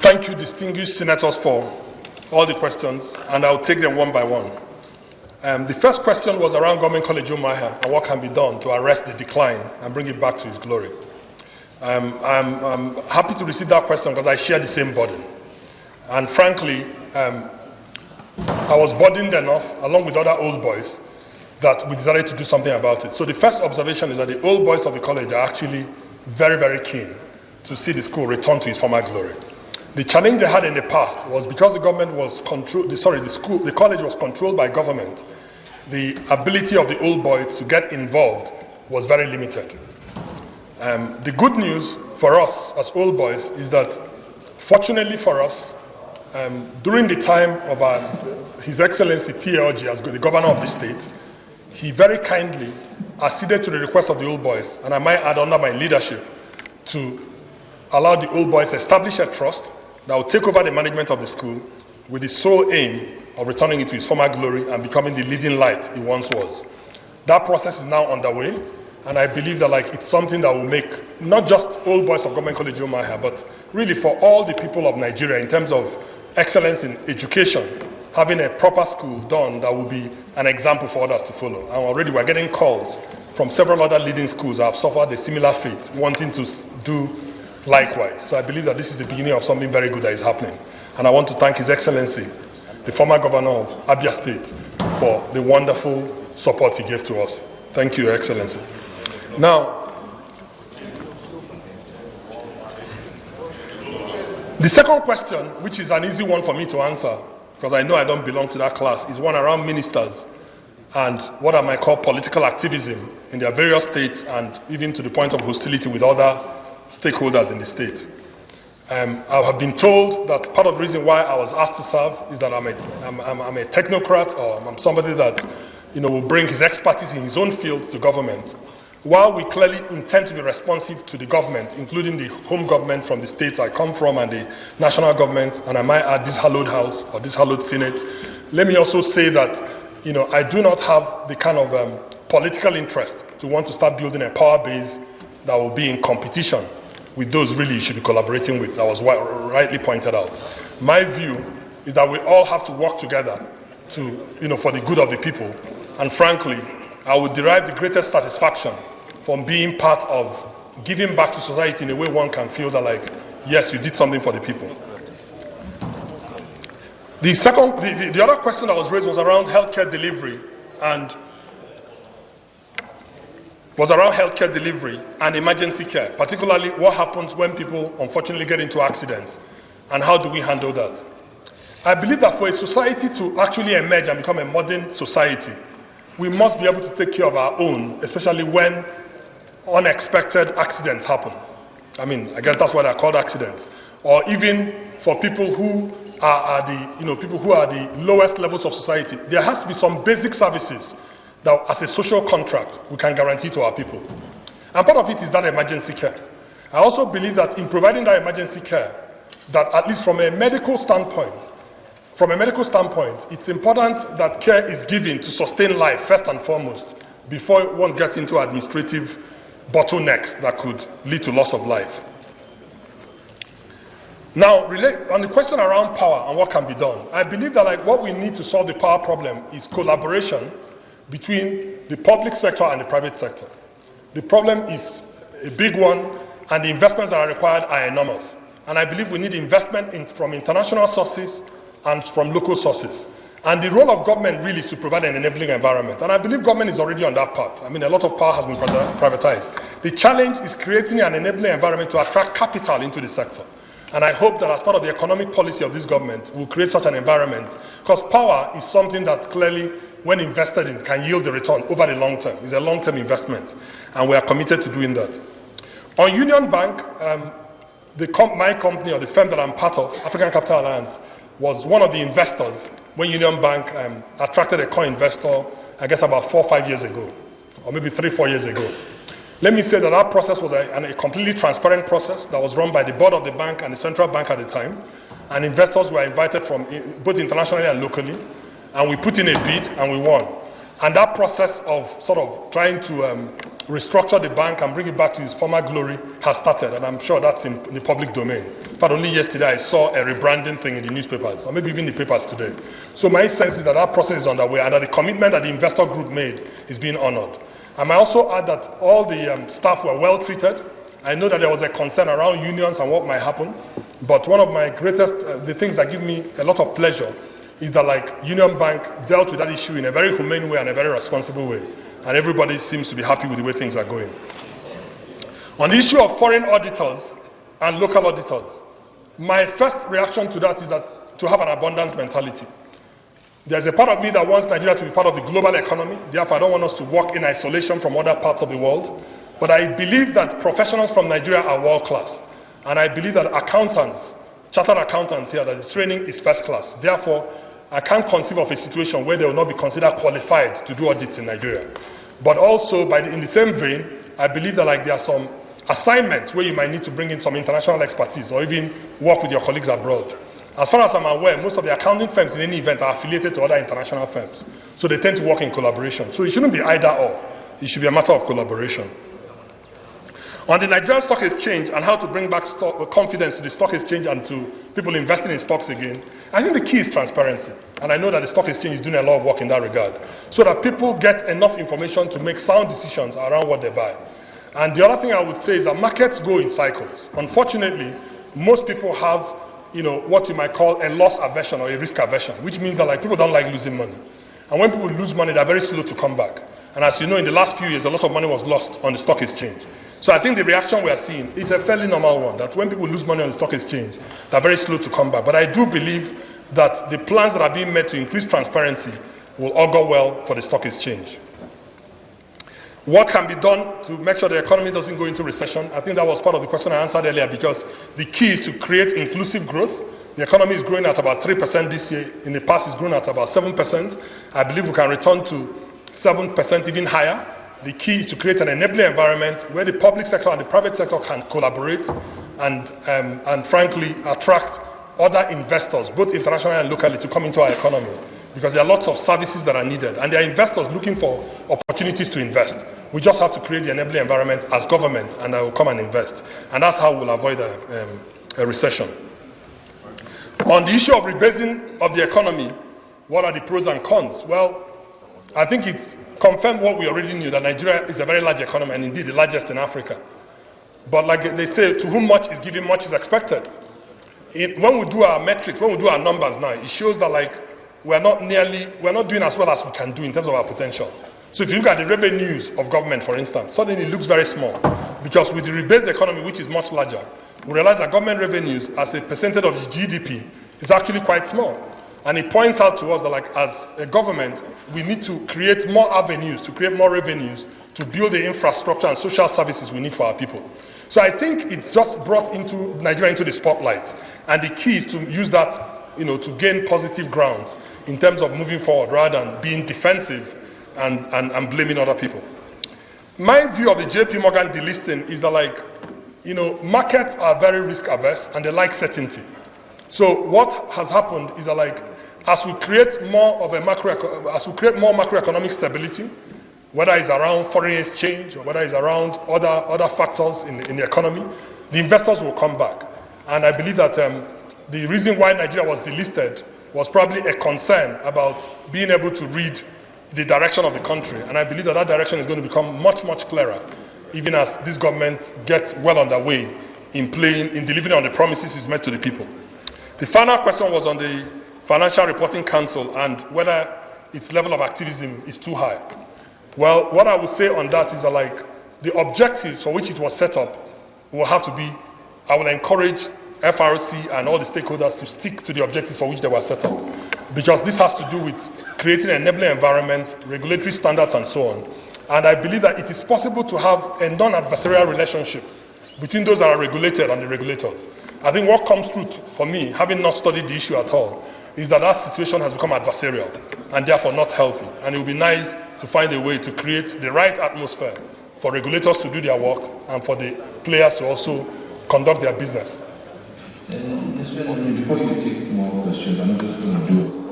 Thank you, distinguished senators, for all the questions, and I'll take them one by one. The first question was around Government College Umuahia and what can be done to arrest the decline and bring it back to its glory. I'm happy to receive that question because I share the same burden. And frankly, I was burdened enough, along with other old boys, that we decided to do something about it. So the first observation is that the old boys of the college are actually very, very keen to see the school return to its former glory. The challenge they had in the past was because the government was the college was controlled by government, the ability of the old boys to get involved was very limited. The good news for us as old boys is that, fortunately for us, during the time of His Excellency TLG as the governor of the state, he very kindly acceded to the request of the old boys, and I might add under my leadership, to allow the old boys to establish a trust that will take over the management of the school with the sole aim of returning it to its former glory and becoming the leading light it once was. That process is now underway, and I believe that it's something that will make not just old boys of Government College Umuahia, but really for all the people of Nigeria in terms of excellence in education, having a proper school done that will be an example for others to follow. And already we're getting calls from several other leading schools that have suffered a similar fate, wanting to do likewise. So I believe that this is the beginning of something very good that is happening. And I want to thank His Excellency, the former governor of Abia State, for the wonderful support he gave to us. Thank you, Your Excellency. Now, the second question, which is an easy one for me to answer, because I know I don't belong to that class, is one around ministers and what I might call political activism in their various states, and even to the point of hostility with other stakeholders in the state. I have been told that part of the reason why I was asked to serve is that I'm a technocrat, or I'm somebody that will bring his expertise in his own field to government. While we clearly intend to be responsive to the government, including the home government from the states I come from and the national government, and I might add this hallowed house or this hallowed Senate, let me also say that I do not have the kind of political interest to want to start building a power base that will be in competition with those really you should be collaborating with. That was rightly pointed out. My view is that we all have to work together to, for the good of the people. And frankly, I would derive the greatest satisfaction from being part of giving back to society in a way one can feel that, yes, you did something for the people. The other question that was raised was around healthcare delivery and emergency care, particularly what happens when people unfortunately get into accidents, and how do we handle that? I believe that for a society to actually emerge and become a modern society, we must be able to take care of our own, especially when unexpected accidents happen. I guess that's why they're called accidents. Or even for people who are the lowest levels of society, there has to be some basic services that, as a social contract, we can guarantee to our people. And part of it is that emergency care. I also believe that in providing that emergency care, that at least from a medical standpoint, it's important that care is given to sustain life first and foremost, before one gets into administrative bottlenecks that could lead to loss of life. Now, on the question around power and what can be done, I believe that what we need to solve the power problem is collaboration between the public sector and the private sector. The problem is a big one, and the investments that are required are enormous. And I believe we need investment from international sources and from local sources. And the role of government really is to provide an enabling environment. And I believe government is already on that path. A lot of power has been privatized. The challenge is creating an enabling environment to attract capital into the sector. And I hope that as part of the economic policy of this government, we'll create such an environment, because power is something that clearly, when invested in, can yield the return over the long term. It's a long-term investment, and we are committed to doing that. On Union Bank, my company, or the firm that I'm part of, African Capital Alliance, was one of the investors when Union Bank attracted a co-investor, I guess about 4 or 5 years ago, or maybe 3 or 4 years ago. Let me say that our process was a completely transparent process that was run by the board of the bank and the central bank at the time, and investors were invited from both internationally and locally, and we put in a bid and we won. And that process of sort of trying to restructure the bank and bring it back to its former glory has started, and I'm sure that's in the public domain. In fact, only yesterday I saw a rebranding thing in the newspapers, or maybe even the papers today. So my sense is that that process is underway, and that the commitment that the investor group made is being honored. I might also add that all the staff were well treated. I know that there was a concern around unions and what might happen, but one of my greatest, the things that give me a lot of pleasure is that like Union Bank dealt with that issue in a very humane way and a very responsible way. And everybody seems to be happy with the way things are going. On the issue of foreign auditors and local auditors, my first reaction to that is that to have an abundance mentality. There's a part of me that wants Nigeria to be part of the global economy. Therefore, I don't want us to work in isolation from other parts of the world. But I believe that professionals from Nigeria are world class. And I believe that accountants, chartered accountants here, that the training is first class. Therefore, I can't conceive of a situation where they will not be considered qualified to do audits in Nigeria. But also, in the same vein, I believe that like there are some assignments where you might need to bring in some international expertise or even work with your colleagues abroad. As far as I'm aware, most of the accounting firms in any event are affiliated to other international firms. So they tend to work in collaboration. So it shouldn't be either or. It should be a matter of collaboration. On the Nigerian Stock Exchange and how to bring back confidence to the stock exchange and to people investing in stocks again, I think the key is transparency. And I know that the stock exchange is doing a lot of work in that regard, so that people get enough information to make sound decisions around what they buy. And the other thing I would say is that markets go in cycles. Unfortunately, most people have, what you might call a loss aversion or a risk aversion, which means that like people don't like losing money. And when people lose money, they're very slow to come back. And as you know, in the last few years, a lot of money was lost on the stock exchange. So I think the reaction we are seeing is a fairly normal one, that when people lose money on the stock exchange, they're very slow to come back. But I do believe that the plans that are being made to increase transparency will augur well for the stock exchange. What can be done to make sure the economy doesn't go into recession? I think that was part of the question I answered earlier, because the key is to create inclusive growth. The economy is growing at about 3% this year. In the past, it's grown at about 7%. I believe we can return to 7%, even higher. The key is to create an enabling environment where the public sector and the private sector can collaborate and frankly, attract other investors, both internationally and locally, to come into our economy. Because there are lots of services that are needed, and there are investors looking for opportunities to invest. We just have to create the enabling environment as government, and they will come and invest. And that's how we'll avoid a recession. On the issue of rebasing of the economy, what are the pros and cons? Well, I think it's confirmed what we already knew, that Nigeria is a very large economy, and indeed the largest in Africa. But like they say, to whom much is given, much is expected. When we do our metrics, when we do our numbers now, it shows that like we're not doing as well as we can do in terms of our potential. So if you look at the revenues of government, for instance, suddenly it looks very small, because with the rebased economy, which is much larger, we realize that government revenues as a percentage of the GDP is actually quite small. And it points out to us that like as a government, we need to create more avenues, to create more revenues, to build the infrastructure and social services we need for our people. So I think it's just brought Nigeria into the spotlight. And the key is to use that, to gain positive ground in terms of moving forward rather than being defensive and blaming other people. My view of the JP Morgan delisting is that like, markets are very risk averse and they like certainty. So what has happened is that like, as we create more macroeconomic stability, whether it's around foreign exchange or whether it's around other factors in the economy, the investors will come back. And I believe that the reason why Nigeria was delisted was probably a concern about being able to read the direction of the country. And I believe that that direction is going to become much, much clearer, even as this government gets well underway in delivering on the promises it's made to the people. The final question was on the Financial Reporting Council and whether its level of activism is too high. Well, what I would say on that is that like the objectives for which it was set up will have to be, I will encourage FRC and all the stakeholders to stick to the objectives for which they were set up. Because this has to do with creating an enabling environment, regulatory standards and so on. And I believe that it is possible to have a non-adversarial relationship between those that are regulated and the regulators. I think what comes through for me, having not studied the issue at all, is that situation has become adversarial and therefore not healthy. And it would be nice to find a way to create the right atmosphere for regulators to do their work and for the players to also conduct their business. Before you take more questions, I'm just going to do